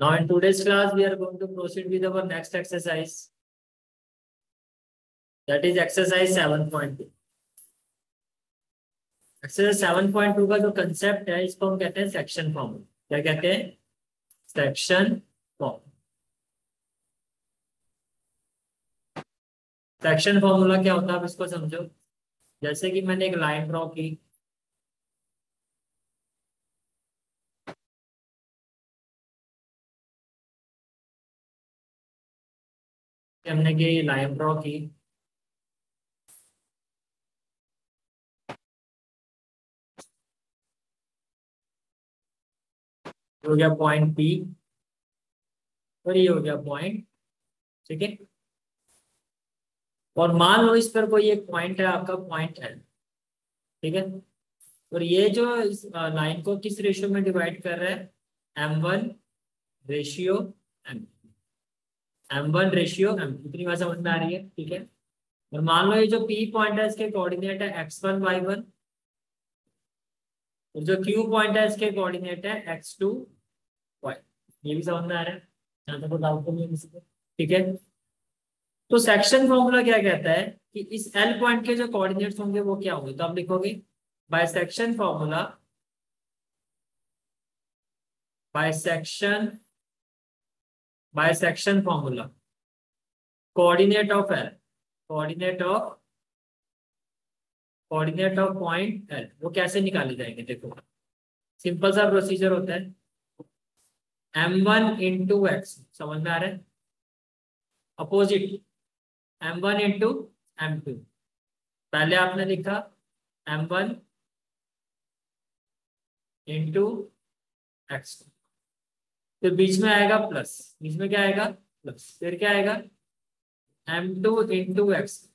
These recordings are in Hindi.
Now in today's class, we are going to proceed with our next exercise. That is exercise 7.2. Exercise 7.2 का जो कंसेप्ट है इसको हम कहते हैं सेक्शन फॉर्मूला। क्या कहते हैं? Section formula. सेक्शन फॉर्मूला क्या होता है आप इसको समझो। जैसे कि मैंने एक लाइन ड्रॉ की, हमने की लाइन ड्रॉ की, हो गया पॉइंट पी और ये हो गया पॉइंट, ठीक है। और मान लो इस पर कोई एक पॉइंट है आपका, पॉइंट एल, ठीक है। और ये जो इस लाइन को किस रेशियो में डिवाइड कर रहा है? m1 ratio m, m1 ratio m। इतनी बात समझ में आ रही है, ठीक है। और मान लो ये जो p पॉइंट है इसके कोऑर्डिनेट है x1 y1, और जो q पॉइंट है इसके कोऑर्डिनेट है x2 y। ये भी समझ में आ रहा है? यहाँ तक कोई डाउट तो नहीं है किसी को, ठीक है। तो सेक्शन फॉर्मूला क्या कहता है कि इस L पॉइंट के जो कोऑर्डिनेट्स होंगे वो क्या होंगे, तो आप लिखोगे bisection formula, bisection formula coordinate of L, coordinate of point L वो कैसे निकाले जाएंगे? देखो सिंपल सा प्रोसीजर होता है, m1 इंटू एक्स, समझ में आ रहा है? अपोजिट m1 इंटू m2, पहले आपने लिखा m1 इंटू एक्स, फिर बीच में आएगा प्लस, बीच में क्या आएगा? प्लस, फिर क्या आएगा? m2 into x,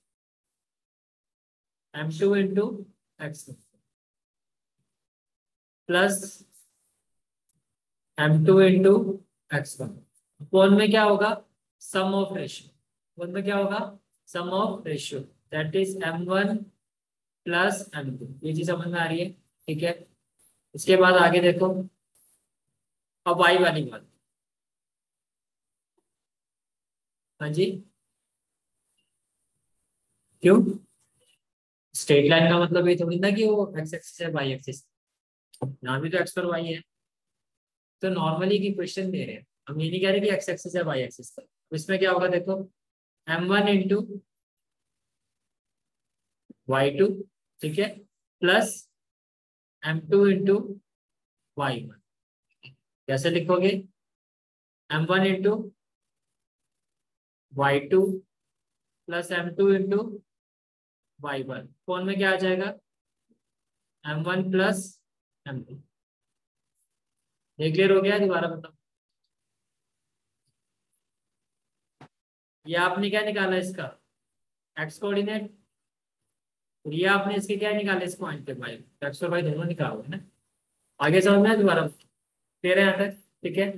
m2 into x plus m2 into x. One में क्या होगा? सम ऑफ रेशियो, वन में क्या होगा? Sum of ratio, that is m1 plus m2। ये चीज समझ में आ रही है, ठीक है। इसके बाद आगे देखो, अब y वाली बात। हाँ जी, क्यों? स्ट्रेट लाइन का मतलब ये थोड़ी ना कि वो एक्स एक्सिस है वाई एक्सिस, यहाँ भी तो एक्स और वाई है। तो नॉर्मली की क्वेश्चन दे रहे हैं, हम ये नहीं कह रहे कि एक्स एक्सिस है वाई एक्सिस का। तो इसमें क्या होगा देखो, m1 इंटू y2, ठीक है, प्लस m2 इंटू y1। कैसे लिखोगे? m1 into y2 plus m2 into y1, कौन में क्या आ जाएगा? m1 plus m2। ये क्लियर हो गया? दोबारा बताओ, ये आपने क्या निकाला इसका? X coordinate. और ये आपने इसके क्या निकाले इस पॉइंट पे? भाई एक्स और वाई दोनों निकालो है ना। आगे समझ में? दोबारा क्लियर है यहाँ तक? ठीक है।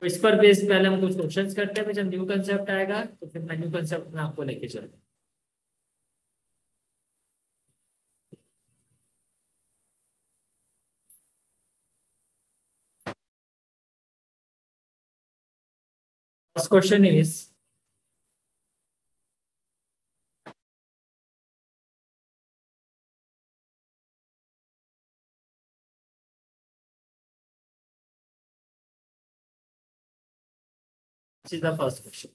तो इस पर बेस पहले हम कुछ क्वेश्चंस करते हैं, फिर जब न्यू कंसेप्ट आएगा तो फिर मैं न्यू कंसेप्ट में आपको लेके चलूंगा। फर्स्ट क्वेश्चन इज, सीधा फर्स्ट क्वेश्चन।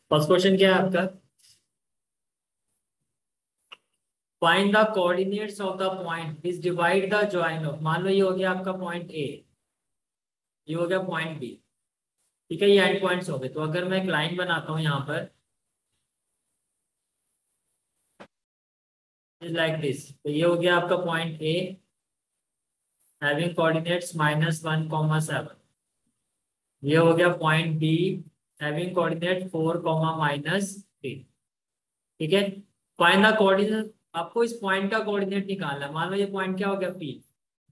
फर्स्ट क्वेश्चन क्या है आपका? Find the coordinates of the point is divide the join of. मान लो ये हो गया आपका पॉइंट ए, ये हो गया पॉइंट बी, ठीक है। ये एंड पॉइंट्स हो गए। तो अगर मैं एक लाइन बनाता हूँ यहाँ पर लाइक दिस, तो ये हो गया आपका पॉइंट ए हैविंग कोऑर्डिनेट्स -1, 7। ये हो गया पॉइंट बी हैविंग कोऑर्डिनेट 4, -3, ठीक है। फाइंड द कोऑर्डिनेट, आपको इस पॉइंट का कोऑर्डिनेट निकालना है। मान लो ये पॉइंट क्या हो गया? पी,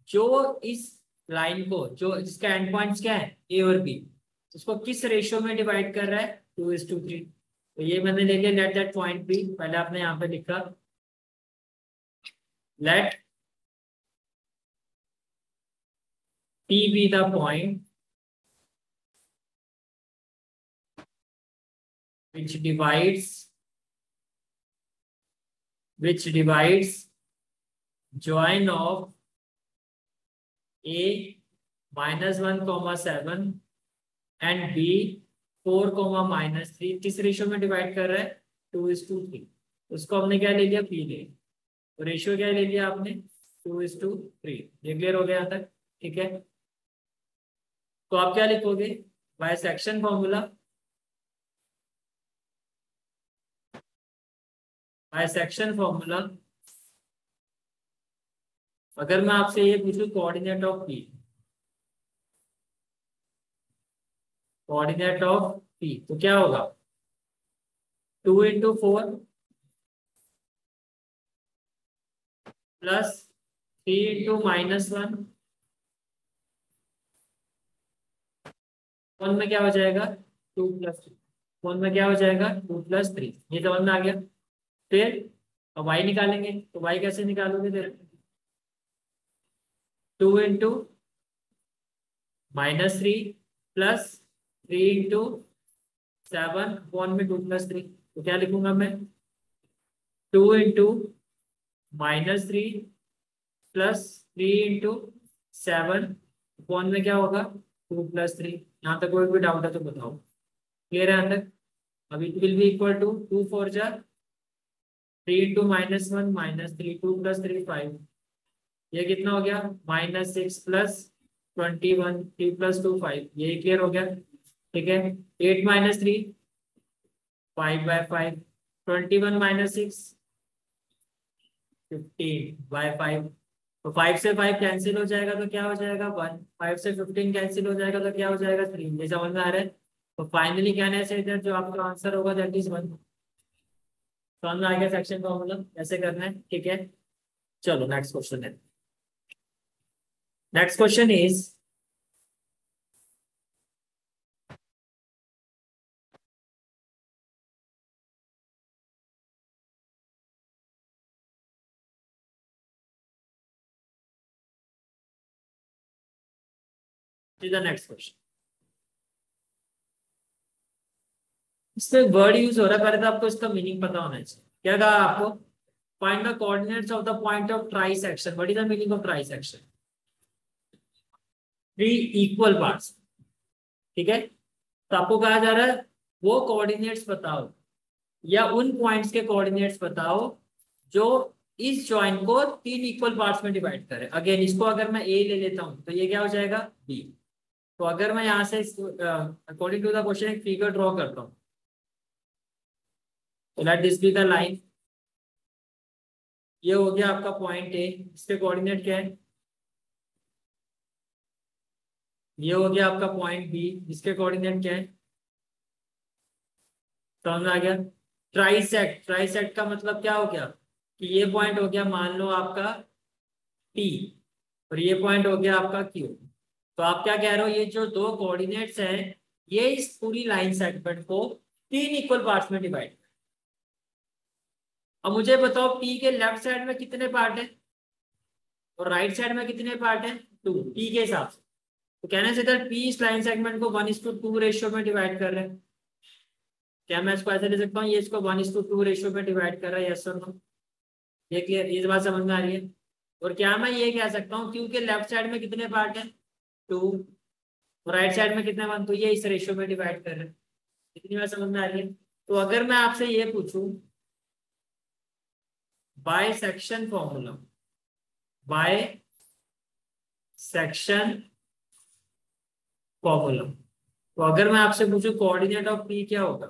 जो इस लाइन को, जो जिसका एंड पॉइंट्स क्या है? ए और बी, उसको किस रेशियो में डिवाइड कर रहा है? 2:3। तो ये मैंने ले लिया लेट दैट पॉइंट बी, पहले आपने यहाँ पे लिखा let P be the point which divides join of a -1, 7 and b 4, -3 किस रेशियो में डिवाइड कर रहा है 2:3। उसको हमने क्या ले लिया पी ले, तो रेशियो क्या ले लिया आपने 2:3। ये क्लियर हो गया यहाँ तक, ठीक है। तो आप क्या लिखोगे बाय सेक्शन फॉर्मूला, अगर मैं आपसे ये पूछूं कोऑर्डिनेट ऑफ पी, तो क्या होगा 2 × 4 + 3 × -1, वन में क्या हो जाएगा 2+3, वन में क्या हो जाएगा 2+3। ये समझ में आ गया। फिर अब y निकालेंगे, तो y कैसे निकालोगे फिर 2 × -3 + 3 × 7 वन में 2+3, तो क्या लिखूंगा मैं 2 × -3 + 3 × 7 वन में क्या होगा 2+3। यहाँ तक कोई भी डाउट है तो बताओ, क्लियर है यहाँ तक। अब it will be equal to 2 4 जा 3 × -1 -3 2 + 3 5, ये कितना हो गया -6 + 21 3 + 2 5, ये क्लियर हो गया, ठीक है। 8 - 3 5/5, 21 - 6 15/5, तो 5 से 5 कैंसिल हो जाएगा तो क्या हो जाएगा 1, 5 से 15 कैंसिल हो जाएगा तो क्या हो जाएगा 3। ये समझ में आ रहा है। तो फाइनली कहने से इधर जो आपका आंसर होगा दैट इज 1। समझ में आ गया सेक्शन फॉर्मूला कैसे करना है, ठीक है। चलो नेक्स्ट क्वेश्चन है। Next question is the next question. इसमें वर्ड यूज हो रहा है, पहले तो आपको इसका मीनिंग पता होना चाहिए। क्या कहा आपको, find the coordinates of the point of trisection. What is the meaning of trisection, three equal parts, ठीक है। तो आपको कहा जा रहा है वो कोऑर्डिनेट्स बताओ या उन पॉइंट्स के कोऑर्डिनेट्स बताओ जो इस जॉइंट को 3 इक्वल पार्ट्स में डिवाइड करे। अगेन इसको अगर मैं ए ले लेता हूं तो ये क्या हो जाएगा बी। तो अगर मैं यहाँ से अकॉर्डिंग टू द क्वेश्चन एक फिगर ड्रॉ करता हूँ, तो let this be the line. ये हो गया आपका पॉइंट ए, इसके कोऑर्डिनेट क्या है, ये हो गया आपका पॉइंट बी, इसके कोऑर्डिनेट क्या है, समझ में आ गया। ट्राइसेक्ट का मतलब क्या हो गया कि ये पॉइंट हो गया मान लो आपका P और ये पॉइंट हो गया आपका Q। तो आप क्या कह रहे हो, ये जो दो कोऑर्डिनेट्स हैं ये इस पूरी लाइन सेगमेंट को 3 इक्वल पार्ट्स में डिवाइड। अब मुझे बताओ P के लेफ्ट साइड में कितने पार्ट है और राइट साइड में कितने पार्ट है 2 P के हिसाब से। तो कहने से P इस लाइन सेगमेंट को 1:2 रेशियो में डिवाइड कर रहे हैं। क्या मैं इसको ऐसे ले सकता हूँ ये इसको 1:2 रेशियो में डिवाइड कर रहा है, यस और नो। ये क्लियर, ये बात समझ में आ रही है। और क्या मैं ये कह सकता हूँ क्योंकि लेफ्ट साइड में कितने पार्ट है 2 और राइट साइड में कितने 1, तो ये इस रेशियो में डिवाइड कर रहे हैं। इतनी बात समझ में आ रही है। तो अगर मैं आपसे ये पूछूं by section formula, by section formula, तो अगर मैं आपसे पूछूं कोऑर्डिनेट ऑफ पी क्या होगा,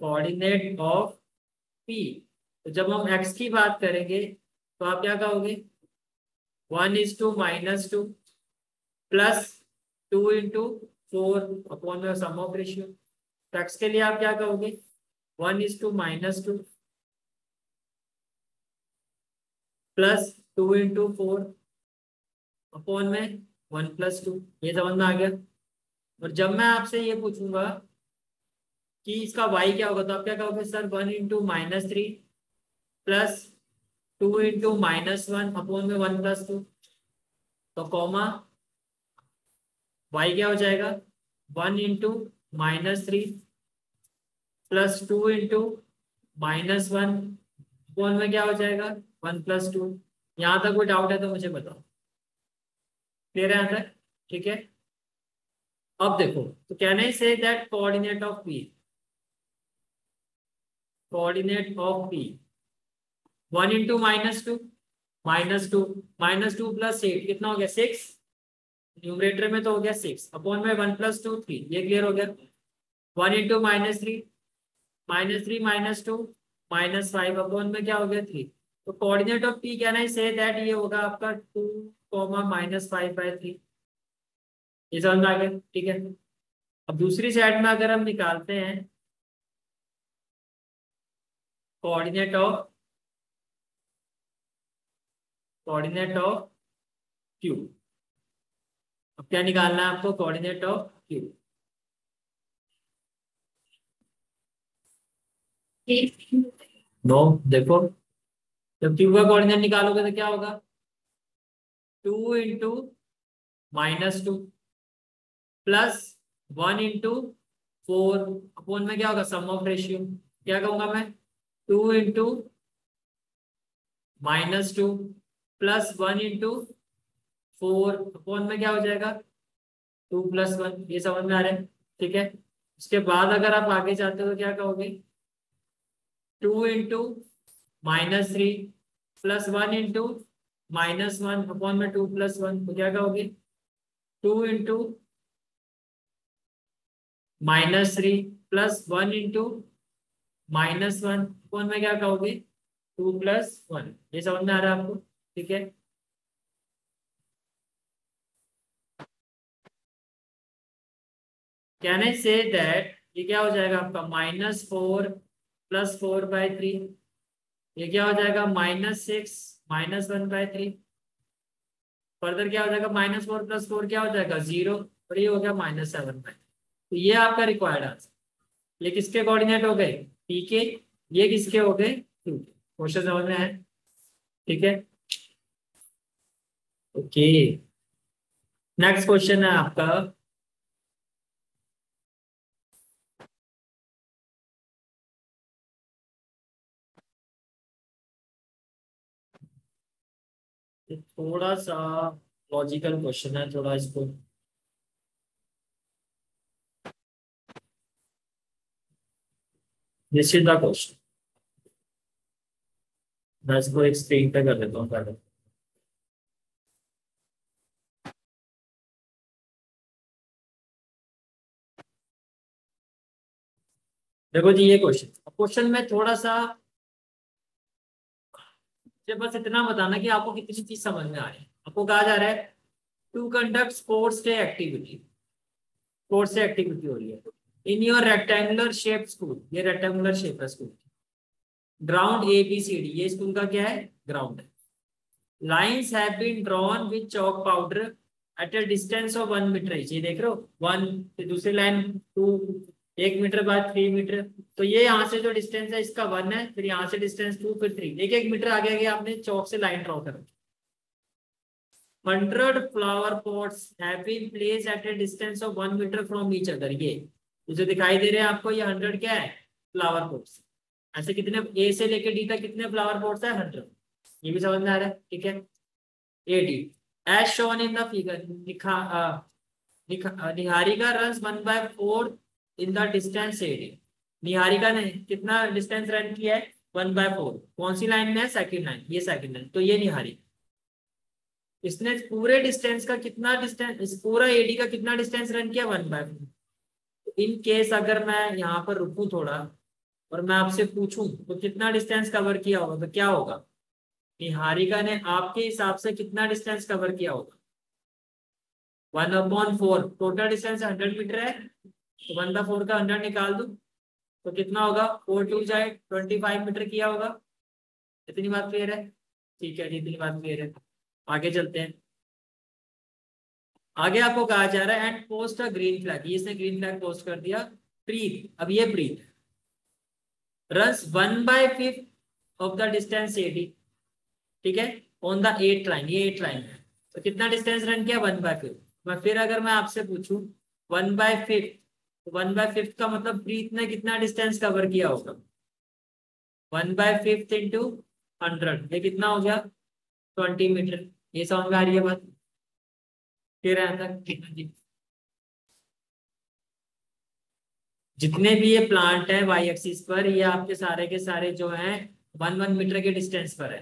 कोऑर्डिनेट ऑफ पी, तो जब हम एक्स की बात करेंगे तो आप क्या कहोगे 1:2 -2 + 2 × 4 upon the sum of ratio. तो एक्स के लिए आप क्या कहोगे 1:2 -2 + 2 × 4 अपॉन में 1 + 2। ये समझ में आ गया। और जब मैं आपसे ये पूछूंगा कि इसका वाई क्या होगा, तो आप क्या कहोगे सर 1 × -3 प्लस 2 × -1/(1 + 2)। तो कॉमा वाई क्या हो जाएगा 1 × -3 प्लस 2 × -1 में क्या हो जाएगा 1 + 2। यहाँ तक कोई डाउट है तो मुझे बताओ, क्लियर है यहाँ तक? ठीक है, अब देखो, तो can I say that coordinate of P 1 × -2 -2 + 8 कितना हो गया 6। न्यूमरेटर में तो हो गया 6 अपॉन में 1 + 2 3, ये क्लियर हो गया। 1 × -3 -3 -2 -5 अपॉन में क्या हो गया 3। तो coordinate of P can I say that ये होगा आपका 2, -5/3। ये समझ में आ गया, ठीक है। अब दूसरी साइड में अगर हम निकालते हैं कोऑर्डिनेट ऑफ क्यू, अब क्या निकालना है आपको कोऑर्डिनेट ऑफ क्यू। नो, देखो जब क्यू का कोऑर्डिनेट निकालोगे तो क्या होगा 2 × -2 प्लस 1 × 4 अपॉन में क्या होगा सम ऑफ रेशियो। क्या कहूंगा मैं 2 × -2 प्लस 1 × 4 अपॉन में क्या हो जाएगा 2 + 1। ये समझ में आ रहा है, ठीक है। उसके बाद अगर आप आगे जाते हो तो क्या कहोगे 2 × -3 प्लस 1 × -1 अपॉन में 2 + 1, तो क्या कहोगे 2 × -3 प्लस 1 × -1 अपॉन में क्या कहोगे 2 + 1। ये समझ में आ रहा है आपको, ठीक है। कैन आई से दैट ये क्या हो जाएगा आपका -4 + 4/3, ये क्या हो जाएगा -6 -1/3। फर्दर क्या हो जाएगा -4 + 4 क्या हो जाएगा 0, और ये हो गया -7/3। तो ये आपका रिक्वायर्ड आंसर। ये किसके कोऑर्डिनेट हो गए पी के, ये किसके हो गए क्यू के। क्वेश्चन समझ में आया, ठीक है। ओके, नेक्स्ट क्वेश्चन है आपका थोड़ा सा लॉजिकल क्वेश्चन है, थोड़ा इसको निश्चित क्वेश्चन मैं इसको एक स्क्रीन पे कर देता हूँ पहले। देखो जी ये क्वेश्चन में थोड़ा सा सिर्फ बस इतना बताना कि आपको कितनी चीज समझ में आ रही है। आपको कहा जा रहा है to conduct sports day activity, sports day activity हो रही है in your rectangular shape school, ये रेक्टेंगुलर शेप है स्कूल, ग्राउंड ABCD, ये स्कूल का क्या है ग्राउंड है। Lines have been drawn with chalk powder at a distance of 1 metre, ये देख रहे हो 1, फिर दूसरी लाइन 2, 1 मीटर बाद 3 मीटर। तो ये यहाँ से जो डिस्टेंस है इसका 1 है, फिर यहाँ से डिस्टेंस 2, फिर 3, 1 मीटर आगे आगे आपने चौक से लाइन ड्रॉ कर। 100 flower pots have been placed at a distance of 1 metre from each other. ये जो दिखाई दे रहे हैं आपको ये 100 क्या है फ्लावर पॉट्स। ऐसे कितने ए से लेके डी तक कितने फ्लावर पॉट्स है 100, ये भी समझ में आ रहा है, ठीक है। AD as shown in the figure, Niharika runs 1/4 in the distance AD। Niharika ने कितना डिस्टेंस रन किया है 1/4, कौन सी लाइन में है सेकंड लाइन, ये सेकंड लाइन, तो ये निहारिका। इसने पूरे डिस्टेंस का कितना डिस्टेंस, इस पूरा AD का कितना डिस्टेंस रन किया 1/4। इन केस अगर मैं यहाँ पर रुकूं थोड़ा और मैं आपसे पूछूं तो कितना डिस्टेंस कवर किया होगा, तो क्या होगा निहारिका ने आपके हिसाब से कितना डिस्टेंस कवर किया होगा 1/4। टोटल डिस्टेंस 100 मीटर है, तो 1/4 का 100 निकाल दूं तो कितना होगा 4 2 जाए 25 मीटर किया होगा। इतनी बात क्लियर है, ठीक है जी, इतनी बात क्लियर है। आगे चलते हैं। आगे आपको कहा जा रहा है and post a green flag, ये इसने ग्रीन फ्लैग पोस्ट कर दिया प्रीत, अब ये प्रीत runs 1/5 of the distance AD, ठीक है, ऑन द 8th लाइन, ये 8th लाइन है, तो कितना डिस्टेंस रन किया 1/5। मैं फिर अगर मैं आपसे पूछूं 1/5, तो 1/5 का मतलब प्रीत ने कितना डिस्टेंस कवर किया होगा, 1/5 इंटू 100, ये कितना हो गया 20 मीटर। ये समझ में आ रही है बात? फिर तक जितने भी ये प्लांट है वाई एक्सिस पर, ये आपके सारे के सारे जो हैं 1 मीटर के डिस्टेंस पर है।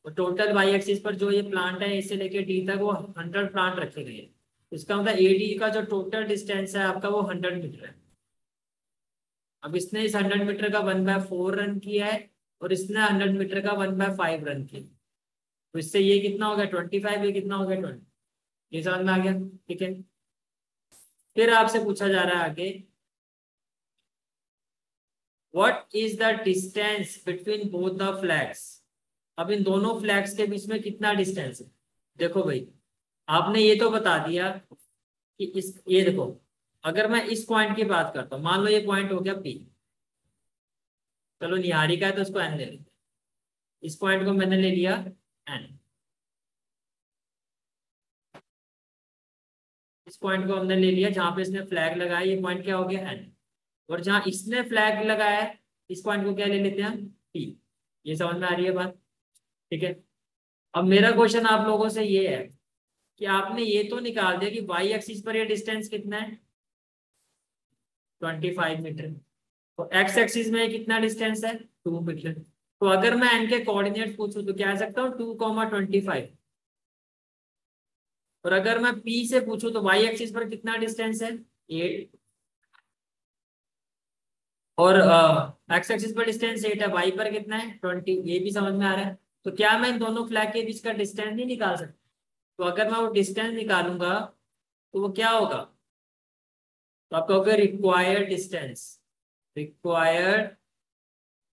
और टोटल वाई एक्सिस पर जो ये प्लांट है ए से लेके डी तक वो 100 प्लांट रखे गए हैं। इसका मतलब एडी का जो टोटल डिस्टेंस है आपका वो 100 मीटर है। अब इसने इस 100 मीटर का 1/4 रन किया है और इसने 100 मीटर का 1/5 रन किया, तो इससे ये कितना हो गया 25, ये कितना हो गया 20। ये समझ में आ गया? ठीक है, फिर आपसे पूछा जा रहा है आगे, what is the distance between both the flags. अब इन दोनों फ्लैग्स के बीच में कितना डिस्टेंस है। देखो भाई, आपने ये तो बता दिया कि इस, ये देखो, अगर मैं इस पॉइंट की बात करता हूँ, मान लो ये पॉइंट हो गया पी, चलो निहारिका है तो उसको एन ले लेते हैं, इस पॉइंट को मैंने ले लिया एन, इस पॉइंट को हमने ले लिया जहां पे इसने फ्लैग लगाया, ये पॉइंट क्या हो गया एन, और जहां इसने फ्लैग लगाया है इस पॉइंट को क्या ले लेते हैं पी। ये समझ में आ रही है बात? ठीक है, अब मेरा क्वेश्चन आप लोगों से ये है कि आपने ये तो निकाल दिया कि वाई एक्सिस पर ये डिस्टेंस कितना है 25 मीटर, तो एक्स एक्सिस में कितना डिस्टेंस है 2 मीटर। तो अगर मैं एन के कोऑर्डिनेट पूछूं तो क्या कह सकता हूँ 2,25। और अगर मैं पी से पूछूं तो वाई एक्सिस पर कितना डिस्टेंस है 8, और एक्स एक्सिस पर डिस्टेंस 8 है, वाई पर कितना है 20। ये भी समझ में आ रहा है? तो क्या मैं इन दोनों फ्लैग के बीच का डिस्टेंस नहीं निकाल सकता? तो अगर मैं वो डिस्टेंस निकालूंगा तो वो क्या होगा, तो आप कहोगे रिक्वायर्ड डिस्टेंस, रिक्वायर्ड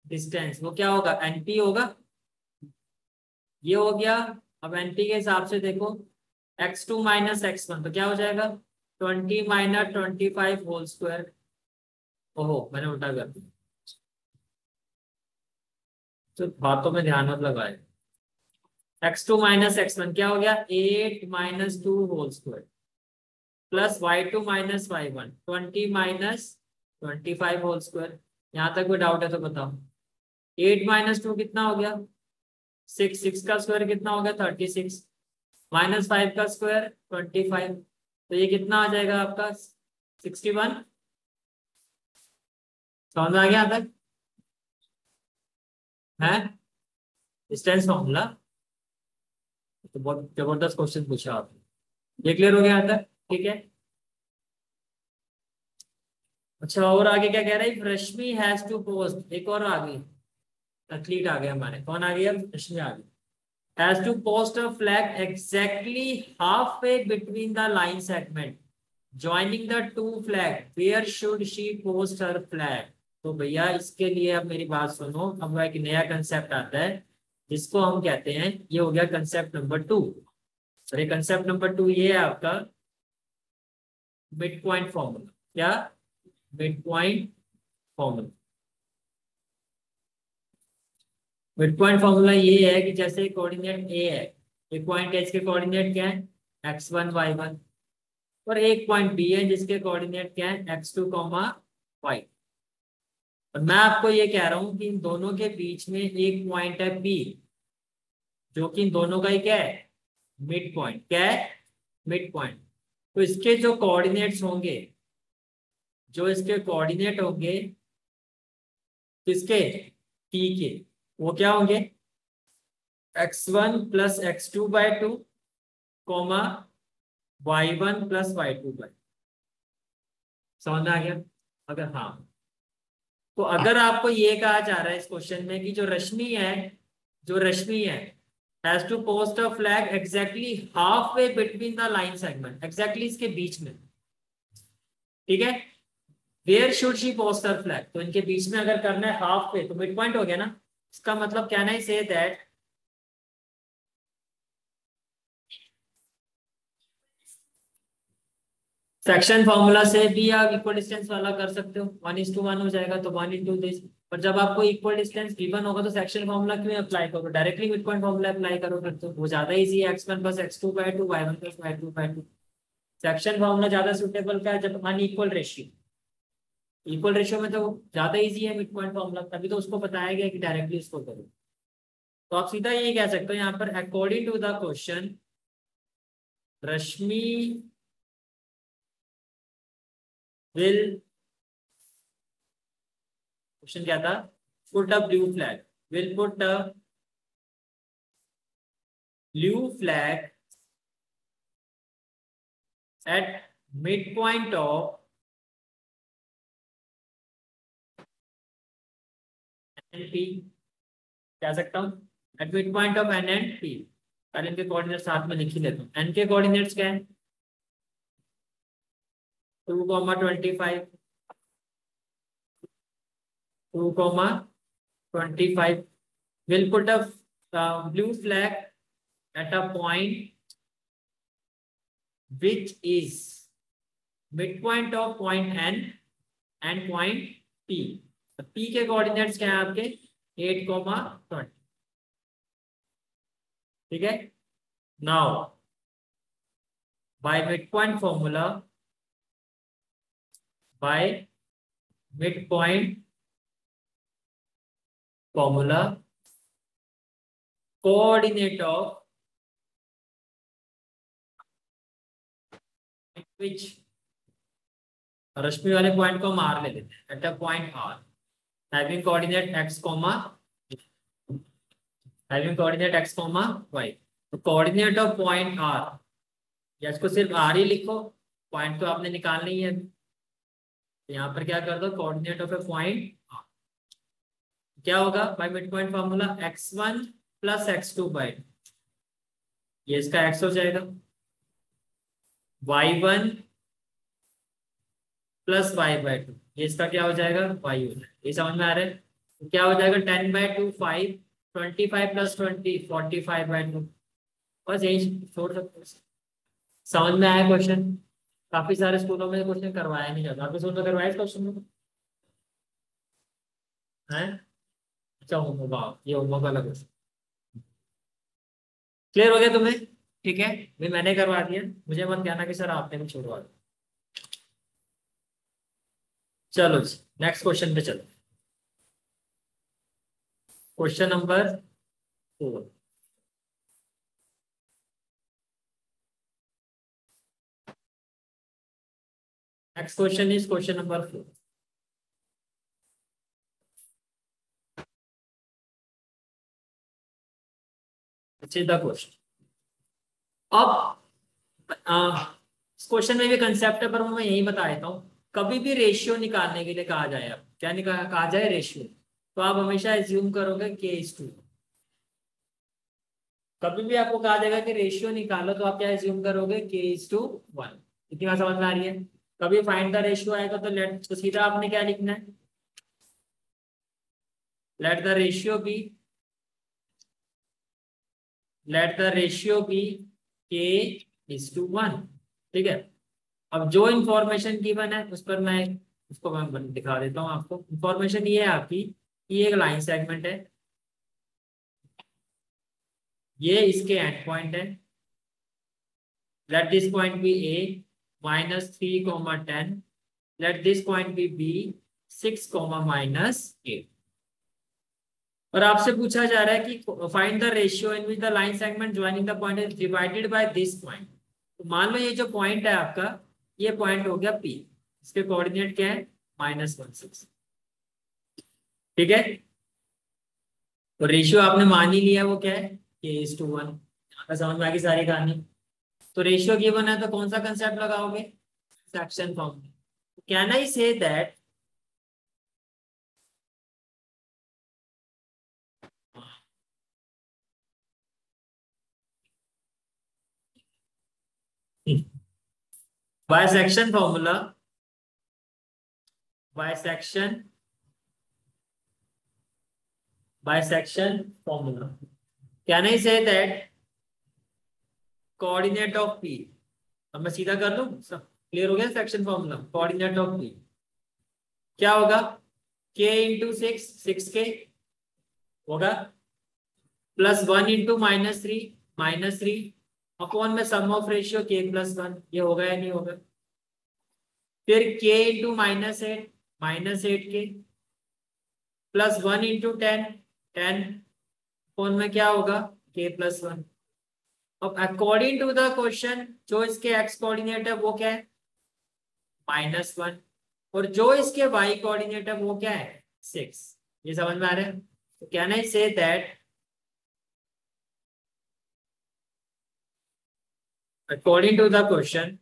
डिस्टेंस वो क्या होगा एनपी होगा। ये हो गया। अब एनपी के हिसाब से देखो, x2 माइनस x1 तो क्या हो जाएगा 20 माइनस 25 होल स्क्वायर। ओहो मैंने उल्टा कर दिया, तो बातों में ध्यान मत लगाए। x2 माइनस x1 क्या हो गया 8 minus 2 whole square, plus y2 minus y1 20 minus 25 whole square. यहाँ तक कोई डाउट है तो बताओ। 8 माइनस 2 कितना हो गया 6, 6 का स्क्वायर कितना हो गया 36, माइनस 5 का स्क्वायर 25, तो ये कितना आ जाएगा आपका 61। समझ में आ गया यहाँ तक है डिस्टेंस फॉर्मूला? तो बहुत जबरदस्त क्वेश्चन पूछा आपने, ये क्लियर हो गया यहाँ तक? ठीक है, अच्छा और आगे क्या कह रहा है, रश्मि हैज टू पोस्ट, एक और आ गई एथलीट आ गया हमारे, कौन आ गया रश्मि आ गई, has to post a flag exactly half way between the line segment joining the two flag, where should she post her flag. तो भैया इसके लिए अब मेरी बात सुनो, अब एक नया कंसेप्ट आता है जिसको हम कहते हैं, ये हो गया कंसेप्ट नंबर 2। और ये कंसेप्ट नंबर 2 ये है आपका मिड पॉइंट फॉर्मूला। क्या mid point formula? Mid point formula ये है कि जैसे कोऑर्डिनेट ए है, एक पॉइंट एच के कोऑर्डिनेट क्या है x1 y1, और एक पॉइंट बी है जिसके कोऑर्डिनेट क्या है x2 y। और मैं आपको ये कह रहा हूं कि इन दोनों के बीच में एक पॉइंट है P, जो कि इन दोनों का ही क्या है मिड पॉइंट, क्या है मिड पॉइंट। तो इसके जो कोऑर्डिनेट्स होंगे, जो इसके कोऑर्डिनेट होंगे किसके P के, वो क्या होंगे x1 plus x2/2 comma y1 plus y2/2। समझ में आ गया? अगर हाँ, तो अगर आपको ये कहा जा रहा है इस क्वेश्चन में कि जो रश्मि है, जो रश्मि है has to post a flag exactly half way between the line segment, exactly इसके बीच में, ठीक है, where should she post her flag, तो इनके बीच में अगर करना है हाफ वे तो मिड पॉइंट हो गया ना। इसका मतलब कहना ही से दैट सेक्शन फॉर्मूला से भी आप इक्वल डिस्टेंस वाला कर सकते हो, 1:1 हो जाएगा तो 1:this। पर जब आपको इक्वल डिस्टेंस गिवन होगा तो सेक्शन फॉर्मूला क्यों अप्लाई करो, directly mid point formula apply करो, फिर तो वो ज्यादा इजी है, x1 + x2/2 y1 + y2/2। Section formula ज्यादा सुटेबल का है जब अनइक्वल रेशियो, इक्वल रेशियो में तो ज्यादा इजी है मिड पॉइंट फॉर्मूला, तभी तो उसको बताया गया कि डायरेक्टली उसको करो। तो आप सीधा ये कह सकते हो यहाँ पर, according to the question Rashmi will, question क्या था, put a blue flag, will put a blue flag at midpoint of N and P, कह सकता हूँ at midpoint of N and P। पहले इनके कोऑर्डिनेट साथ में लिख ही लेता हूँ। N के कोऑर्डिनेट्स क्या है, 2,25, 2,25। Will put a blue flag at a point which is midpoint of point N and point P। तो P के कोऑर्डिनेट्स क्या है आपके 8,20। ठीक है, now by midpoint formula, by midpoint formula, coordinate of which, Rashmi वाले पॉइंट को हम R ले लेते हैं, at a point R having coordinate x, having coordinate x, y। तो कोऑर्डिनेट ऑफ पॉइंट R, या इसको सिर्फ R ही लिखो, पॉइंट तो आपने निकालना ही है। तो यहाँ पर क्या कर दो, coordinate of A point R क्या होगा, by mid point formula x1 + x2/2, ये इसका x हो जाएगा, y1 + y/2, ये इसका क्या हो जाएगा, y हो जाएगा। ये समझ में आ रहा है, तो क्या हो जाएगा 10/2 5, 25 + 20 45/2। बस यही छोड़ सकते हो। समझ में आया क्वेश्चन, काफी सारे स्कूलों में क्वेश्चन करवाया नहीं जाता, आपके स्कूल में करवाया क्वेश्चन है। अच्छा होमवर्क, ये होमवर्क वाला क्वेश्चन क्लियर हो गया तुम्हें, ठीक है भाई, मैंने करवा दिया, मुझे मत कहना कि सर आपने भी छोड़वा दिया। चलो नेक्स्ट क्वेश्चन पे चलो, question number 4। Next question is question number 4। सीधा क्वेश्चन, अब इस क्वेश्चन में भी कंसेप्ट है पर मैं यही बता देता हूँ, कभी भी रेशियो निकालने के लिए कहा जाए, आप क्या कहा जाए रेशियो, तो आप हमेशा एज्यूम करोगे k/2। कभी भी आपको कहा जाएगा कि रेशियो निकालो तो आप क्या एज्यूम करोगे, k/1। इतनी बात समझ में आ रही है। कभी फाइंड द रेशियो आएगा तो लेट, तो सीधा आपने क्या लिखना है, let the ratio be, let the ratio be k/1। ठीक है, अब जो इंफॉर्मेशन गिवन है उस पर मैं उसको मैं दिखा देता हूँ आपको। इंफॉर्मेशन ये है आपकी, ये एक लाइन सेगमेंट है, ये इसके एंड पॉइंट है, let this point be a -3, 10, let this point be b 6, -8। और आपसे पूछा जा रहा है कि find the ratio in which the line segment joining the point is divided by this point. तो मान लो ये जो पॉइंट है आपका, ये पॉइंट हो गया P, इसके कोऑर्डिनेट क्या है, -16। ठीक है, तो रेशियो आपने मान ही लिया, वो क्या है k/1। समझ में आ गई सारी कहानी। तो रेशियो गिवन है तो कौन सा कंसेप्ट लगाओगे, section form. Can I say that, bisection formula, bisection, bisection formula, can I say that coordinate of P। अब मैं सीधा कर लूं सब, क्लियर हो गया section formula? Coordinate of P क्या होगा? k इंटू 6 k होगा, प्लस 1 इंटू -3 अपॉन में सम ऑफ रेशियो k+1, ये होगा या नहीं होगा? फिर k into -8 k plus 1 into 10 upon में क्या होगा? k+1। अब अकॉर्डिंग टू द क्वेश्चन जो इसके x कोऑर्डिनेट है वो क्या है? -1, और जो इसके y कोऑर्डिनेट है वो क्या है? 6। ये समझ में आ रहा है? तो can I say that according to the question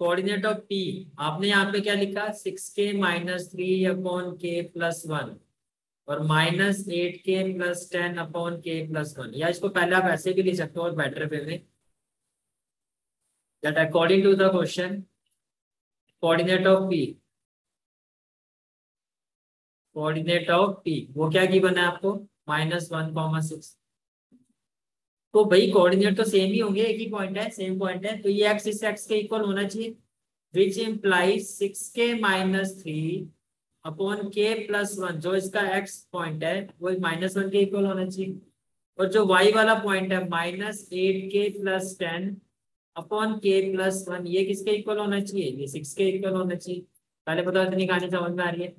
coordinate of p, आपने यहाँ पे क्या लिखा? 6k -3 अपॉन k+1 और -8k+10 अपॉन k+1, या इसको पहले आप ऐसे भी लिख सकते हो और बेटर वे में, that according to the question coordinate of p वो क्या गिवन है आपको? -1,6। तो भाई कोऑर्डिनेट तो सेम ही होंगे, एक ही पॉइंट है, सेम पॉइंट है, तो ये x इस x के इक्वल होना चाहिए, which implies 6k -3 upon k+1, जो इसका x पॉइंट है वो -1 के इक्वल होना चाहिए, और जो y वाला पॉइंट है -8k+10 अपॉन k+1, ये किसके इक्वल होना चाहिए? ये 6 के इक्वल होना चाहिए। पहले पता इतनी कहानी समझ में आ रही है?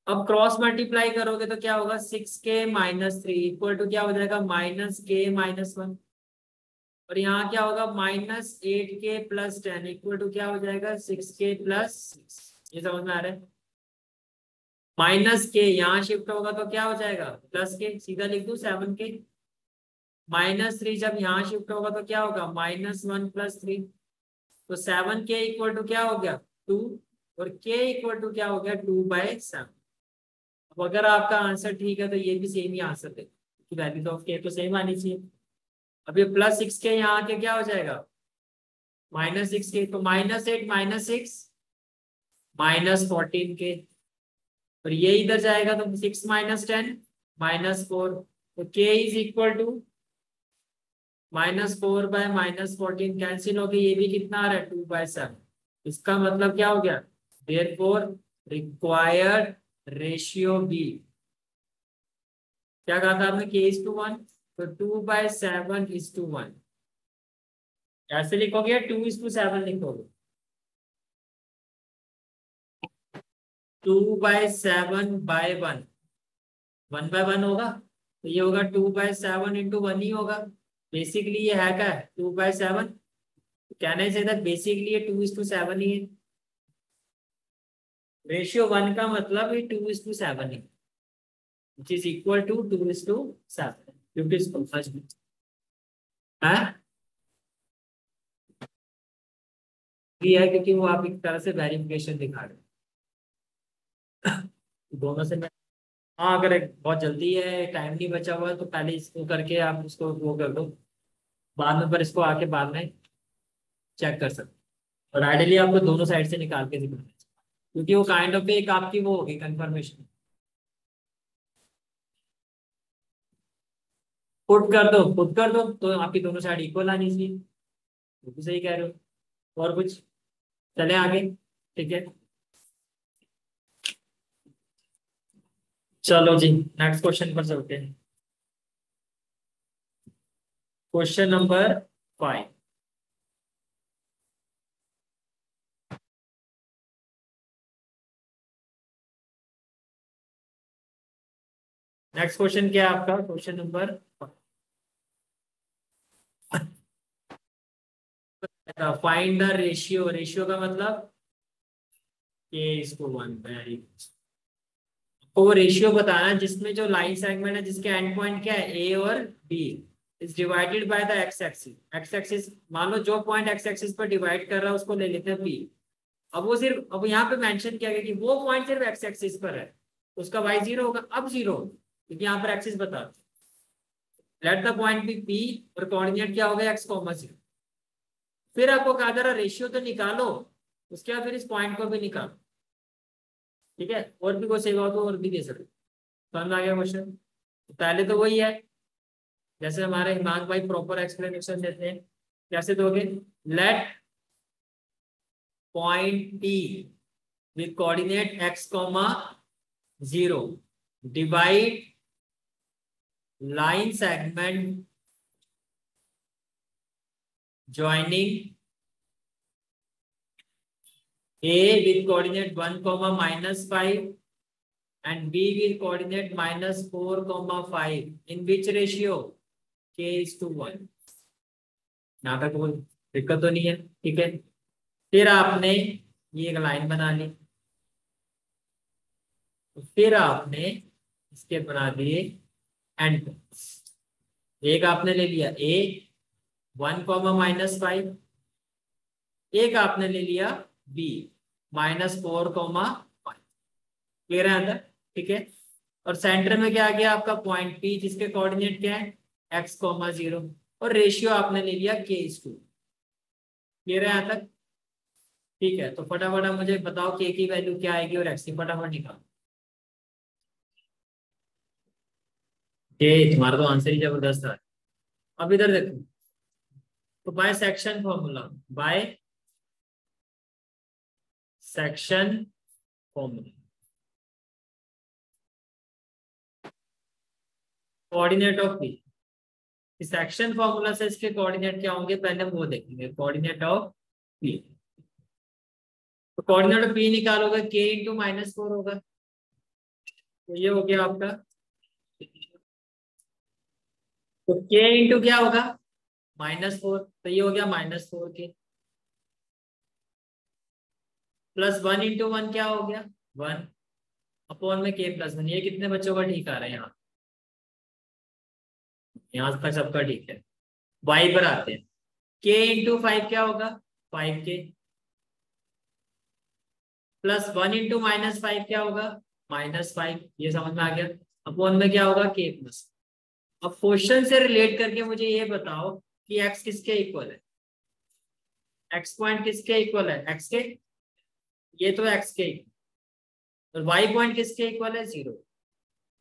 अब क्रॉस मल्टीप्लाई करोगे तो क्या होगा? 6k -3 इक्वल टू क्या हो जाएगा? -k-1, और यहाँ क्या होगा? -8k+10 इक्वल टू क्या हो जाएगा? 6k+6। ये समझ में आ रहा है? -k यहाँ शिफ्ट होगा तो क्या हो जाएगा? +k, सीधा लिख दू 7k। -3 जब यहाँ शिफ्ट होगा तो क्या होगा? -1 + 3, तो 7k इक्वल टू क्या हो गया? 2, और k इक्वल टू क्या हो गया? 2/7। अब अगर आपका आंसर ठीक है तो ये भी सेम ही आंसर है, वैल्यू ऑफ k तो सेम आनी चाहिए। अब ये +6k यहाँ आके क्या हो जाएगा? -6k, तो -8 -6 -14k, और ये इधर जाएगा तो 6 -10 -4, तो k is equal to -4/-14 cancel हो गई, ये भी कितना आ रहा है? 2/7। इसका मतलब क्या हो गया? देयरफॉर रिक्वायर्ड रेशियो बी, क्या कहा था आपने? k इज टू 1, तो 2/7 = 1। ऐसे लिखोगे 2:7 लिखोगे? 2/7/1, 1/1 होगा, तो ये होगा 2/7 × 1 ही होगा। बेसिकली ये है क्या? 2/7। कहने से था बेसिकली ये 2:7 ही है। रेशियो 1 का मतलब ये 2:7 ही, विच इज इक्वल टू 2:7। क्योंकि इसको फर्स्ट है क्योंकि वो आप एक तरह से वेरिफिकेशन दिखा रहे हैं दोनों से। हाँ, अगर बहुत जल्दी है, टाइम नहीं बचा हुआ है, तो पहले इसको करके आप उसको वो कर दो, बाद में पर इसको आके बाद में चेक कर सकते, और आइडियली आपको दोनों साइड से निकाल के दिखाना चाहिए, क्योंकि वो काइंड ऑफ एक आपकी वो होगी कंफर्मेशन। पुट कर दो तो आपकी दोनों साइड इक्वल आनी चाहिए। वो भी सही कह रहे हो। और कुछ? चले आगे, ठीक है। चलो जी, नेक्स्ट क्वेश्चन पर चलते हैं। Question number 5। नेक्स्ट क्वेश्चन क्या है आपका? Question number find the ratio. Ratio का मतलब k:1। Very good. तो वो रेशियो बताना है जिसमें जो लाइन सेगमेंट है जिसके एंड पॉइंट क्या है? ए और B is divided by the x axis. X axis मान लो जो पॉइंट एक्स एक्सिस पर डिवाइड कर रहा है उसको ले लेते हैं बी। अब वो सिर्फ, अब यहाँ पे मेंशन किया गया कि वो पॉइंट सिर्फ एक्स एक्सिस पर है, उसका वाई 0 होगा। अब 0 क्योंकि यहाँ पर एक्सिस बता, let the point be P, और कोऑर्डिनेट क्या होगा? x,0। फिर आपको कहा जा रहा रेशियो तो निकालो, उसके बाद फिर इस पॉइंट को भी निकालो, ठीक है। और भी कोई सेवा हो तो और भी दे सकते। समझ में आ गया क्वेश्चन? पहले तो वही है, जैसे हमारे हिमांक भाई प्रॉपर एक्सप्लेनेशन देते हैं, कैसे दोगे? Let point P with coordinate x, 0 divide line segment joining A with coordinate 1, -5 and B with coordinate -4, 5 in which ratio k is to 1। यहाँ तक कोई दिक्कत तो नहीं है? ठीक है, फिर आपने ये एक लाइन बना ली, तो फिर आपने इसके बना दिए एंड पॉइंट्स। एक आपने ले लिया A 1, -5, एक आपने ले लिया B -4, 5। क्लियर है अंदर? ठीक है, और सेंटर में क्या आ गया आपका पॉइंट P जिसके कोऑर्डिनेट क्या है x, 0 और रेशियो आपने ले लिया k/2। क्लियर है यहाँ तक? ठीक है, तो फटाफट मुझे बताओ k की वैल्यू क्या आएगी और x की, फटाफट निकालो। तुम्हारा तो आंसर ही जबरदस्त है। अब इधर देखो, तो by section formula, by section formula coordinate of P, section formula से इसके कोऑर्डिनेट क्या होंगे पहले हम वो देखेंगे। कोऑर्डिनेट ऑफ P, तो कोऑर्डिनेट ऑफ P निकालोगे k इंटू -4 होगा, तो ये हो गया आपका। तो k इंटू क्या होगा -4, तो ये हो गया -4k प्लस 1 इंटू 1 क्या हो गया 1 अपॉन में k+1। ये कितने बच्चों का ठीक आ रहा है? यहाँ तक सबका ठीक है। y पर आते हैं, k इंटू 5 क्या होगा 5k प्लस 1 इंटू -5 क्या होगा -5। ये समझ में आ गया। अपॉन में क्या होगा k+। अब क्वेश्चन से रिलेट करके मुझे ये बताओ कि x किसके इक्वल है? x पॉइंट किसके इक्वल है? x के, ये तो x के और y पॉइंट किसके इक्वल है 0।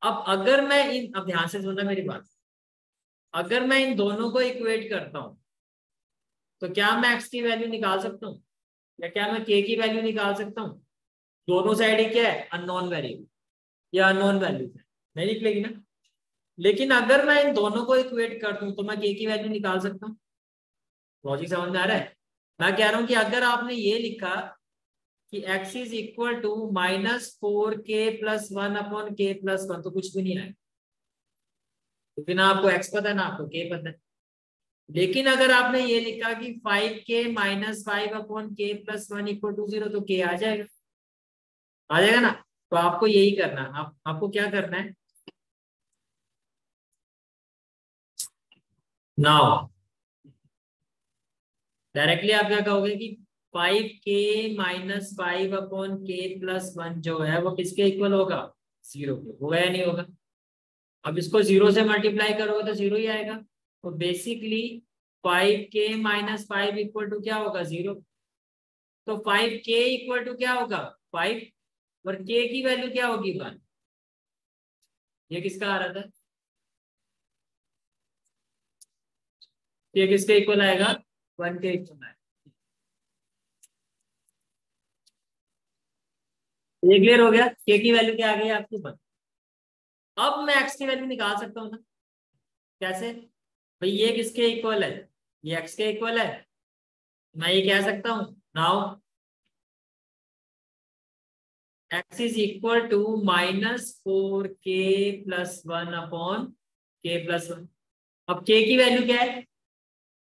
अब अगर मैं इन, अब ध्यान से सुनना मेरी बात, अगर मैं इन दोनों को इक्वेट करता हूं तो क्या मैं x की वैल्यू निकाल सकता हूँ या क्या मैं k की वैल्यू निकाल सकता हूँ? दोनों साइड ही क्या है अननोन वेरिएबल या अननोन वैल्यू है, नहीं निकलेगी ना। लेकिन अगर मैं इन दोनों को इक्वेट कर दूं तो मैं k की वैल्यू निकाल सकता हूँ। लॉजिक समझ में आ रहा है? मैं कह रहा हूं कि अगर आपने ये लिखा कि x is equal to -4k + 1 upon k+1 तो कुछ भी नहीं आएगा, क्योंकि ना आपको x पता है ना आपको k पता है। लेकिन अगर आपने ये लिखा कि 5k - 5 upon k+1 equal to 0 तो k आ जाएगा, आ जाएगा ना। तो आपको यही करना है, आपको क्या करना है नाउ, डायरेक्टली आप क्या कहोगे कि 5k - 5 अपॉन k+1 जो है वो किसके इक्वल होगा 0 के, होगा या नहीं होगा? अब इसको 0 से मल्टीप्लाई करोगे तो 0 ही आएगा। तो बेसिकली 5k - 5 इक्वल टू क्या होगा 0। तो 5k इक्वल टू क्या होगा 5 और k की वैल्यू क्या होगी 1। ये किसका आ रहा था? ये किसके इक्वल आएगा 1 के इक्वल आएगा। ये क्लियर हो गया? k की वैल्यू क्या आ गई आपकी 1। अब मैं x की वैल्यू निकाल सकता हूँ ना। कैसे भाई? ये किसके इक्वल है? ये x के इक्वल है। मैं ये कह सकता हूँ now x is equal to -4k + 1 upon k+1। अब k की वैल्यू क्या है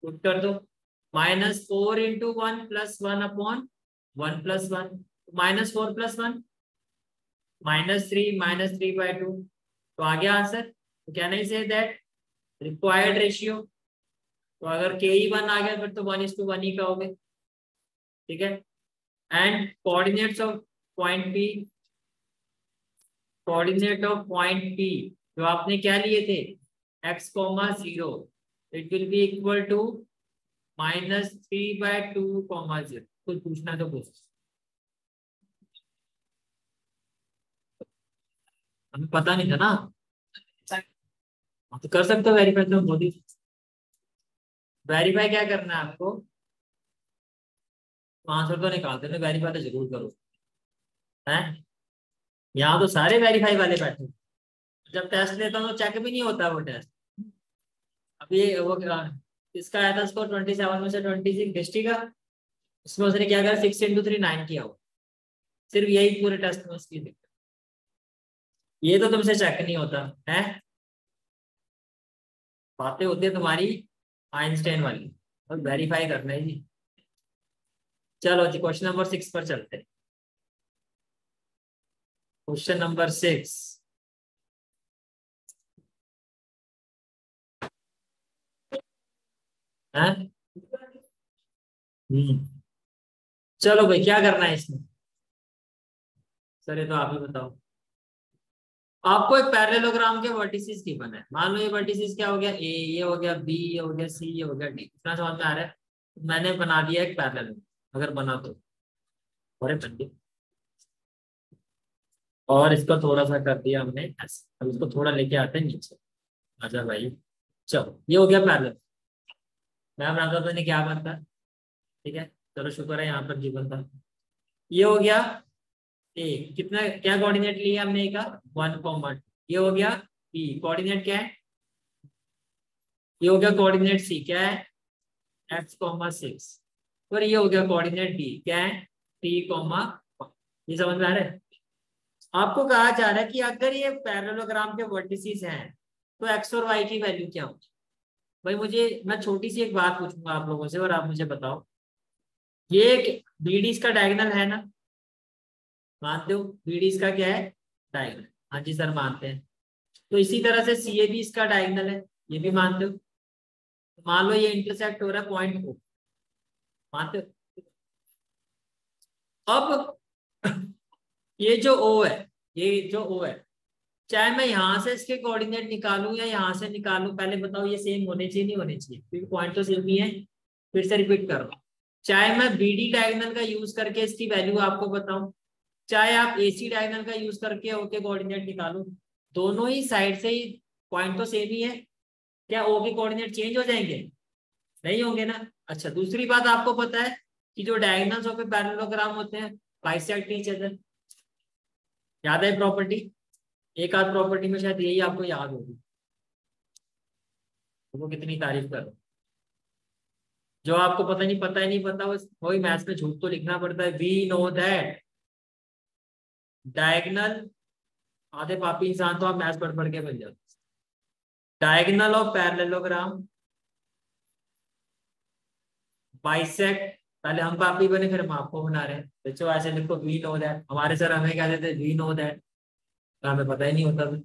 पुट कर दो, -4 इंटू 1 + 1 अपॉन 1 + 1, -4 + 1 -3, -3/2। तो आ गया आंसर। तो can I say that required ratio, तो अगर के ही 1 आ गया फिर तो 1:1 ही कहोगे। ठीक है, and coordinates of point P, coordinate of point P जो आपने क्या लिए थे x, 0, it will be equal to -3/2, 0। कुछ पूछना तो पूछ, हमें पता नहीं था ना। हाँ, तो कर सकते हो वेरीफाई तो मोदी। वेरीफाई क्या करना है आपको, आंसर तो निकालते ना, वेरीफाई तो जरूर करो है। यहाँ तो सारे वेरीफाई वाले बैठे, जब टेस्ट लेता हूँ तो चेक भी नहीं होता वो टेस्ट। अभी वो इसका आया था स्कोर 27 में से 26 हिस्ट्री का, उसमें उसने क्या करा 6 × 3 9 किया हो, सिर्फ यही पूरे टेस्ट में उसकी दिक्कत। ये तो तुमसे चेक नहीं होता है, बातें होती है तुम्हारी आइंस्टाइन वाली, और वेरीफाई करना है जी। चलो जी क्वेश्चन नंबर 6 पर चलते हैं। क्वेश्चन नंबर 6 है। चलो भाई क्या करना है इसमें, सर ये तो आप ही बताओ। आपको एक पैरेललोग्राम के वर्टिसेस गिवन है, मान लो ये वर्टिसेस क्या हो गया, ए, ये हो गया बी, ये हो गया सी, ये हो गया डी, इतना समझ में आ रहा है। मैंने बना दिया एक पैरेलल, अगर बना तो और बन गया, और इसको थोड़ा सा कर दिया हमने ऐसे, अब इसको थोड़ा लेके आते हैं नीचे। अच्छा भाई चलो ये हो गया पैरेलल, मैं बनाता तो नहीं क्या बनता, ठीक है। चलो शुक्र है यहाँ पर गिवन था। ये हो गया ए, कितना क्या कोऑर्डिनेट लिया हमने ए का 1, ये हो गया बी, कोऑर्डिनेट क्या है, ये हो गया कोऑर्डिनेट सी क्या है x, 6, और ये हो गया कोऑर्डिनेट डी क्या है t, ये समझ में आ रहा है। आपको कहा जा रहा है कि अगर ये पैरेललोग्राम के वर्टिसेस हैं तो x और y की वैल्यू क्या होगी। भाई मुझे, मैं छोटी सी एक बात पूछूंगा आप लोगों से और आप मुझे बताओ, ये एक बीडी इसका डायगोनल है ना, मानते हो बीडी इसका क्या है डायगोनल, हाँ जी सर मानते हैं। तो इसी तरह से सी ए भी इसका डायगोनल है, ये भी मानते हो। तो मान लो ये इंटरसेक्ट हो रहा है पॉइंट O, मानते हो। अब ये जो O है, ये जो O है, चाहे मैं यहां से इसके कोऑर्डिनेट निकालूं या यहां से निकालूं, पहले बताओ ये सेम होने चाहिए नहीं होने चाहिए, क्योंकि पॉइंट तो सेम ही है। फिर से रिपीट कर रहा हूं, चाहे मैं बीडी डायगोनल का यूज करके इसकी वैल्यू आपको बताऊं, चाहे आप एसी डायगोनल का यूज करके ओ के कोऑर्डिनेट निकालो, दोनों ही साइड से ही पॉइंट तो सेम ही है। क्या ओ के कोऑर्डिनेट चेंज हो जाएंगे, नहीं होंगे ना। अच्छा दूसरी बात आपको पता है कि जो डायगोनल्स ऑफ ए पैरेललोग्राम होते हैं बाइसेक्ट ईच अदर, याद है प्रॉपर्टी, एक आध प्रॉपर्टी में शायद यही आपको याद होगी, तो वो कितनी तारीफ करो। जो आपको पता नहीं पता ही नहीं पता, बस वही मैथ्स में झूठ तो लिखना पड़ता है। वी नो दैट डायगोनल, आधे पापी इंसान तो आप मैथ्स पढ़ पढ़ के बन जाते। डायगोनल ऑफ पैरेललोग्राम बाइसेक्ट, पहले हम पापी बने फिर हम आपको बना रहे हैं। बच्चों ऐसे लिखो वी नो दैट, हमारे सर हमें कहते थे वी नो दैट, हमें पता ही नहीं होता था।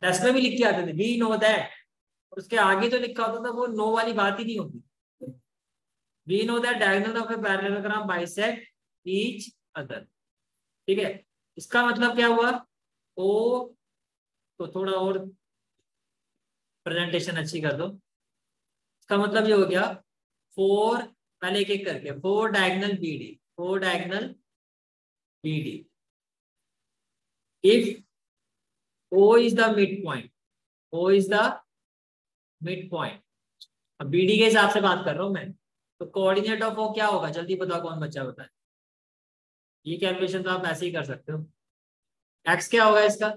टेस्ट में भी लिख के आते थे वी नो दैट, और उसके आगे जो लिखा होता था वो नो वाली बात ही नहीं होती। We know that diagonal of a parallelogram bisect each other, ठीक है। इसका मतलब क्या हुआ, ओ तो थोड़ा और प्रेजेंटेशन अच्छी कर दो। इसका मतलब ये हो गया फोर, पहले एक एक करके, for diagonal BD, for diagonal BD if O is the midpoint, O is the midpoint। अब BD के हिसाब से बात कर रहा हूं मैं, तो कोऑर्डिनेट ऑफ O क्या होगा, जल्दी बताओ कौन बच्चा बताए। ये कैलकुलेशन तो आप ऐसे ही कर सकते हो। X क्या होगा इसका,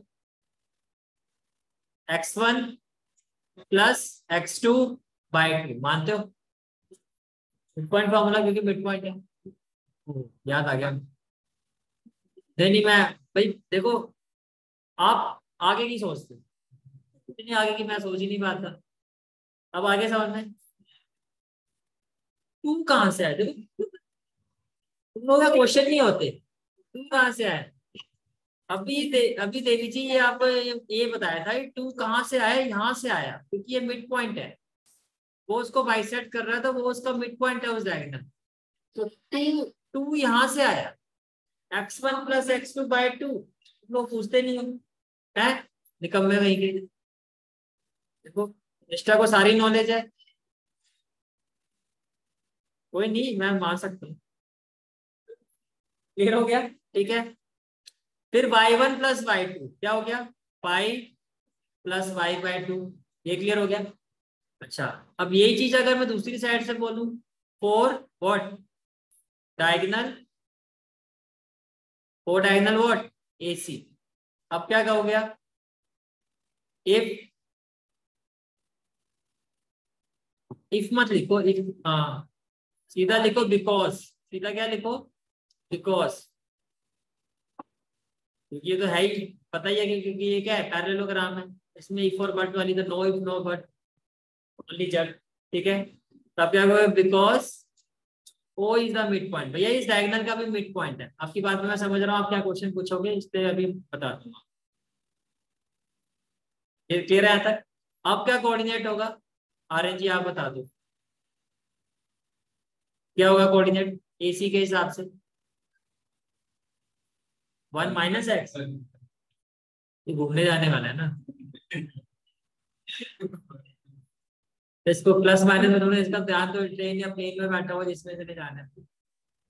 x1 प्लस x2/2, मानते हो मिड पॉइंट फॉर्मूला, क्योंकि मिड पॉइंट है। याद आ गया, नहीं मैं, भाई देखो आप आगे की सोचते, इतनी आगे की मैं सोच ही नहीं पाता। अब आगे समझ में, टू कहां से आए, देखो तुम लोग का क्वेश्चन नहीं होते, टू कहां से आए। अभी देवी जी ये आपको ये बताया था टू कहां से आया, यहाँ से आया, क्योंकि ये मिड पॉइंट है, वो उसको बाइसेक्ट कर रहा था, वो उसका मिड पॉइंट है उस डायगोनल। तो टू टू यहाँ से आया, x1 प्लस x2/2, लोग पूछते नहीं हो है, निकम्मे वहीं के। देखो निष्ठा को सारी नॉलेज है, कोई नहीं मैं मान सकता हूँ। क्लियर हो गया, ठीक है। फिर y1 प्लस y2 क्या हो गया, y प्लस y/2, ये क्लियर हो गया। अच्छा, अब यही चीज अगर मैं दूसरी साइड से बोलूं, four what diagonal, four diagonal what AC। अब क्या कहोगे आप? इफ, इफ मत लिखो, इफ, हाँ सीधा लिखो बिकॉज, सीधा क्या लिखो? बिकॉज, क्योंकि ये तो है ही, पता ही है कि क्योंकि ये क्या है, पैरेललोग्राम है, इसमें इफ और बट वाली तो no if no but only जट। ठीक है, तब क्या कहोगे? Because O is the mid point. भैया इस डायगोनल का भी मिड पॉइंट है। आपकी बात में मैं समझ रहा हूँ, आप क्या क्वेश्चन पूछोगे, इसलिए अभी बता दूंगा। ये क्लियर है यहाँ तक? अब क्या कोऑर्डिनेट होगा? RNG जी आप बता दो, क्या होगा कोऑर्डिनेट AC के हिसाब से? 1 - x, ये घूमने जाने वाला है ना। इसको प्लस माइनस में थोड़ा इसका ध्यान, तो ट्रेन या प्लेन में बैठा हुआ जिसमें से नहीं जाना है।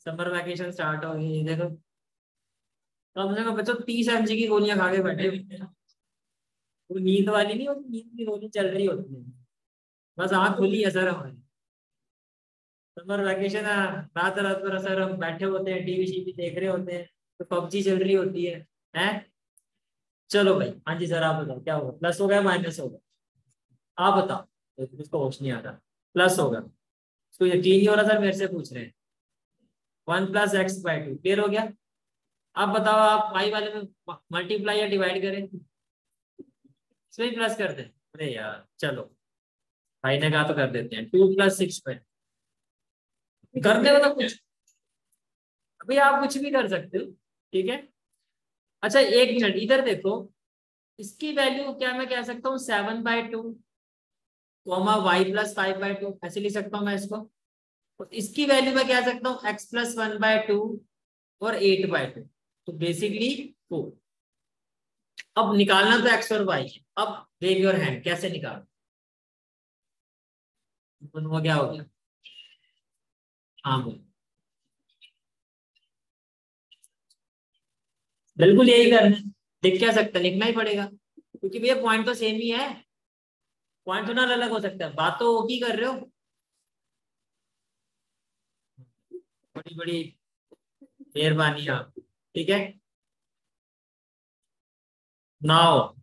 समर वैकेशन स्टार्ट हो गई, देखो कम से कम बच्चों 30 mg की गोलियां खा के बैठे हुए हैं। वो नींद वाली नहीं होती, नींद की गोली चल रही होती है, बस आँख खुली है सर हमारी। समर वैकेशन है, रात रात भर सर हम बैठे होते हैं, टीवी शीवी देख रहे होते हैं, तो PUBG चल रही होती है। हैं? चलो भाई, हाँ जी सर आप बताओ क्या होगा, प्लस होगा माइनस होगा? आप बताओ, इसको होश नहीं आता। प्लस होगा, इसको यकीन नहीं हो रहा सर, मेरे से पूछ रहे हैं। 1 + x/2 क्लियर हो गया। अब बताओ, आप पाई वाले में मल्टीप्लाई या डिवाइड करें? इसमें ही प्लस कर दें? अरे यार चलो, भाई ने कहा तो कर देते हैं। 2 + 6 करने में तो कुछ, अभी आप कुछ भी कर सकते हो। ठीक है, अच्छा एक मिनट इधर देखो, इसकी वैल्यू क्या मैं कह सकता हूँ? 7/2 y + 5/2 ऐसे लिख सकता हूँ मैं इसको। तो इसकी वैल्यू मैं कह सकता हूँ x + 1/2 और 8/2, तो बेसिकली 4। अब निकालना तो x और y है। अब वेव योर हैंड, कैसे निकाल? वो क्या हो गया? हाँ बोल, बिल्कुल यही करना है। लिख क्या सकता है? लिखना ही पड़ेगा, क्योंकि भैया पॉइंट तो सेम ही है। पॉइंट तो ना अलग हो सकता है, बात तो वो की कर रहे हो। बड़ी बड़ी मेहरबानी आप। ठीक है, now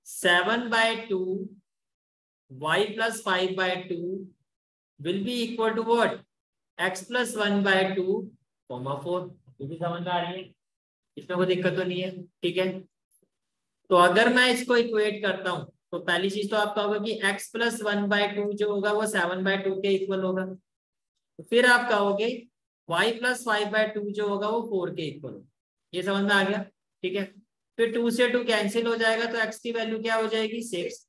7/2 y + 5/2 will be equal to what? x + 1/2, 4। ये भी समझ में आ रही है, इसमें कोई दिक्कत तो नहीं है। ठीक है, तो अगर मैं इसको इक्वेट करता हूं, तो पहली चीज तो आप कहोगे कि x + 1/2 जो होगा वो 7/2 के इक्वल होगा। तो फिर आप कहोगे y + 5/2 जो होगा वो 4 के इक्वल होगा। ये समझ में आ गया? ठीक है, फिर 2 से 2 कैंसिल हो जाएगा, तो x की वैल्यू क्या हो जाएगी? 6।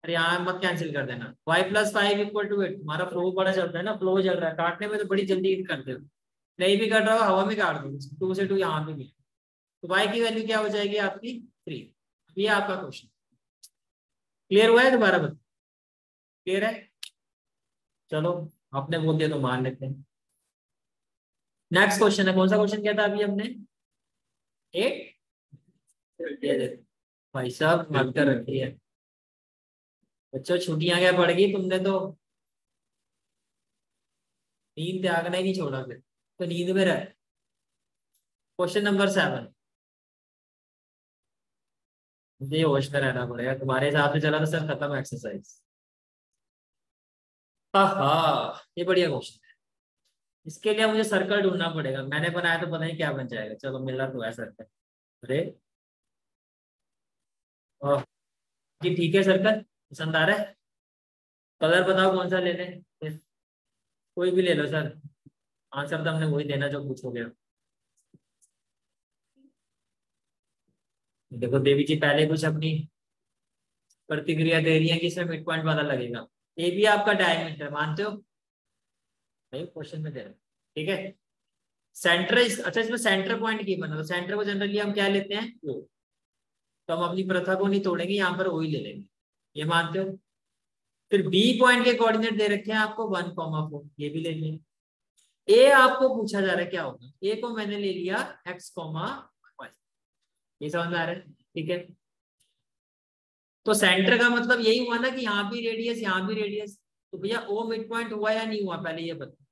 अरे यहाँ मत कैंसिल कर देना। y + 5 = 8। तुम्हारा फ्लो बड़ा चल रहा है ना, फ्लो चल रहा है, काटने में तो बड़ी जल्दी कर दे। नहीं भी कट रहा होगा, हवा में काट दो, 2 से 2 यहाँ पे भी। तो y की वैल्यू क्या हो जाएगी आपकी? 3। ये आपका क्वेश्चन क्लियर हुआ है? दोबारा बता, क्लियर है? चलो, आपने बोल दिया तो मान लेते हैं। नेक्स्ट क्वेश्चन है, कौन सा क्वेश्चन किया था अभी हमने? 8। ये देखो भाई साहब, मत कर रखी है बच्चों, छुट्टियां क्या पड़ गई तुमने तो, नींद त्यागना ही नहीं छोड़ा, फिर तो नींद में रह। क्वेश्चन नंबर 7, मुझे होश में रहना पड़ेगा, तुम्हारे हिसाब से चला तो सर खत्म एक्सरसाइज। हाँ, ये बढ़िया क्वेश्चन है। इसके लिए मुझे सर्कल ढूंढना पड़ेगा, मैंने बनाया तो पता नहीं क्या बन जाएगा। चलो मिला तो है सर्कल। अरे ओह, जी ठीक है, सर्कल पसंद आ रहा है। कलर बताओ कौन सा ले लें? कोई भी ले लो सर, आंसर तो हमने वही देना जो पूछोगे। देखो देवी जी पहले कुछ अपनी प्रतिक्रिया दे रही है कि इसमें मिड पॉइंट वाला लगेगा। ये भी आपका डायमीटर मानते हो? भाई क्वेश्चन में दे रहे हैं। ठीक है, सेंटर अच्छा इसमें सेंटर पॉइंट की बना, तो सेंटर को जनरली हम क्या लेते हैं? वो, तो हम अपनी प्रथा को नहीं तोड़ेंगे, यहाँ पर वही ले लेंगे। ये मानते हो? फिर बी पॉइंट के कोऑर्डिनेट दे रखे हैं आपको 1,4, ये भी ले लेंगे। ए आपको पूछा जा रहा है क्या होगा? ए को मैंने ले लिया x, y। ये समझ में आ रहा है? ठीक है, तो सेंटर का मतलब यही हुआ ना कि यहाँ भी रेडियस यहाँ भी रेडियस। तो भैया ओ मिड पॉइंट हुआ या नहीं हुआ, पहले ये बता।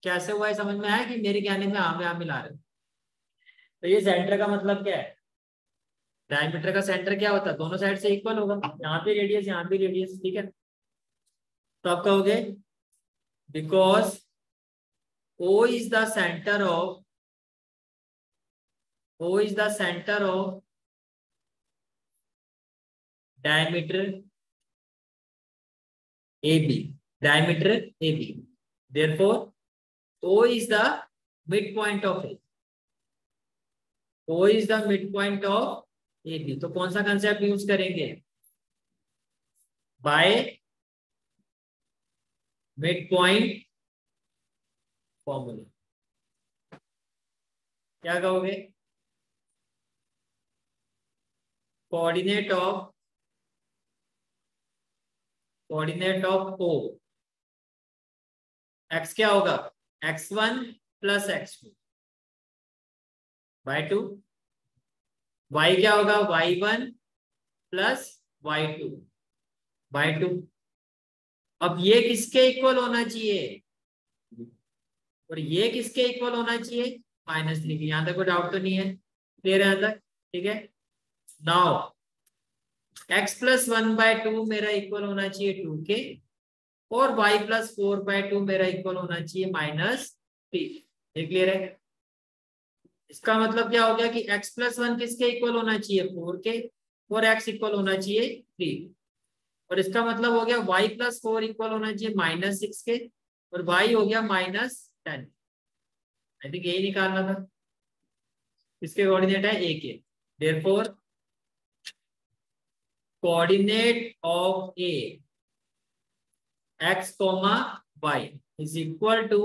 कैसे हुआ है समझ में आया कि मेरे कहने में यहाँ मिला रहे हो। तो ये सेंटर का मतलब क्या है, डायमीटर का सेंटर क्या होता है, दोनों साइड से इक्वल होगा, यहाँ भी रेडियस यहाँ भी रेडियस, ठीक है। तो आप कहोगे because O is the center of diameter AB. Therefore, O is the midpoint of A. O is the midpoint of AB. तो कौन सा कंसेप्ट यूज करेंगे, बाय मिडपॉइंट फॉर्मूला। क्या कहोगे, कोऑर्डिनेट ऑफ O x क्या होगा, x1 plus x2 bye 2, y क्या होगा y1 प्लस y2 बाय 2। अब ये किसके इक्वल होना चाहिए, और ये किसके इक्वल होना चाहिए, -3 के। यहां तक कोई डाउट तो नहीं है, क्लियर है यहां तक, ठीक है। नाउ x प्लस 1/2 मेरा इक्वल होना चाहिए 2 के, और y प्लस 4/2 मेरा इक्वल होना चाहिए -3। ये क्लियर है। इसका मतलब क्या हो गया कि x प्लस 1 किसके इक्वल होना चाहिए, 4 के, और x इक्वल होना चाहिए 3। और इसका मतलब हो गया y प्लस 4 इक्वल होना चाहिए -6 के, और y हो गया -10। आई थिंक यही निकालना था। इसके कोऑर्डिनेट है a के। Therefore coordinate of a x, y is equal to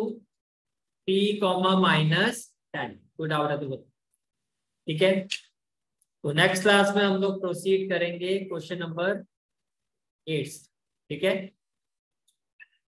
p, -10। कोई डाउट है तो बताओ, ठीक है। तो नेक्स्ट क्लास में हम लोग प्रोसीड करेंगे क्वेश्चन नंबर 8, ठीक है।